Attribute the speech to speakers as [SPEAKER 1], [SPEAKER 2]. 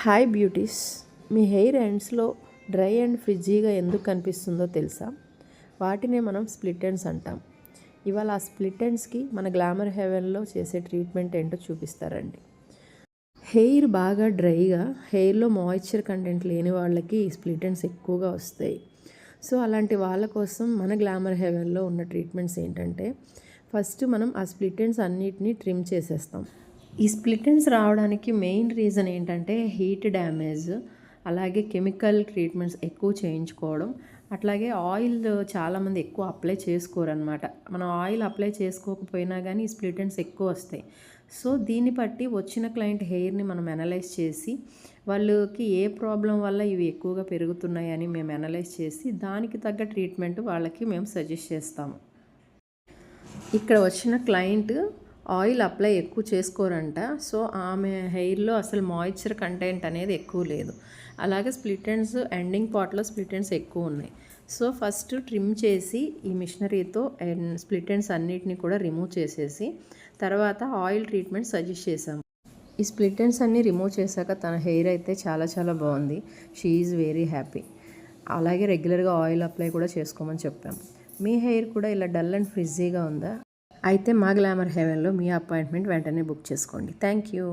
[SPEAKER 1] Hi beauties, మీ hair ఎండ్స్లో dry and ఫ్రిజ్జీగా ఎందుకు కనిపిస్తుందో తెలుసా? వాటినే మనం స్ప్లిట్ ఎండ్స్ అంటాం. ఇవాళ ఆ స్ప్లిట్ ఎండ్స్కి మన గ్లామర్ హెవెన్లో చేసే ట్రీట్మెంట్ ఏంటో చూపిస్తారండి. హెయిర్ బాగా డ్రైగా, హెయిర్లో మాయిశ్చర్ కంటెంట్ లేని వాళ్ళకి ఈ స్ప్లిట్ ఎండ్స్ ఎక్కువగా వస్తాయి. సో అలాంటి వాళ్ళ కోసం మన గ్లామర్ హెవెన్లో ఉన్న ట్రీట్మెంట్స్ ఏంటంటే, ఫస్ట్ మనం ఆ స్ప్లిట్ ఎండ్స్ అన్నిటినీ ట్రిమ్ చేసేస్తాం. ఈ స్ప్లిట్ ఎండ్స్ రావడానికి మెయిన్ రీజన్ ఏంటంటే హీట్ డ్యామేజ్, అలాగే కెమికల్ ట్రీట్మెంట్స్ ఎక్కువ చేయించుకోవడం, అట్లాగే ఆయిల్ చాలామంది ఎక్కువ అప్లై చేసుకోరనమాట. మనం ఆయిల్ అప్లై చేసుకోకపోయినా కానీ ఈ స్ప్లిట్ ఎండ్స్ ఎక్కువ వస్తాయి. సో దీన్ని బట్టి వచ్చిన క్లయింట్ హెయిర్ని మనం అనలైజ్ చేసి వాళ్ళకి ఏ ప్రాబ్లం వల్ల ఇవి ఎక్కువగా పెరుగుతున్నాయని మేము అనలైజ్ చేసి దానికి తగ్గ ట్రీట్మెంట్ వాళ్ళకి మేము సజెస్ట్ చేస్తాము. ఇక్కడ వచ్చిన క్లయింట్ ఆయిల్ అప్లై ఎక్కువ చేసుకోరంట. సో ఆమె హెయిర్లో అసలు మాయిశ్చర్ కంటెంట్ అనేది ఎక్కువ లేదు. అలాగే స్ప్లిట్ ఎండ్స్ ఎండింగ్ పార్ట్లో స్ప్లిట్ ఎండ్స్ ఎక్కువ ఉన్నాయి. సో ఫస్ట్ ట్రిమ్ చేసి ఈ మిషనరీతో స్ప్లిట్ ఎండ్స్ అన్నిటిని కూడా రిమూవ్ చేసేసి తర్వాత ఆయిల్ ట్రీట్మెంట్ సజెస్ట్ చేశాము. ఈ స్ప్లిట్ ఎండ్స్ అన్నీ రిమూవ్ చేశాక తన హెయిర్ అయితే చాలా చాలా బాగుంది. She is very happy. అలాగే రెగ్యులర్గా ఆయిల్ అప్లై కూడా చేసుకోమని చెప్పాము. మీ హెయిర్ కూడా ఇలా డల్ అండ్ ఫ్రిజ్జీగా ఉందా? అయితే మా గ్లామర్ హెవెన్లో మీ అపాయింట్మెంట్ వెంటనే బుక్ చేసుకోండి. Thank you.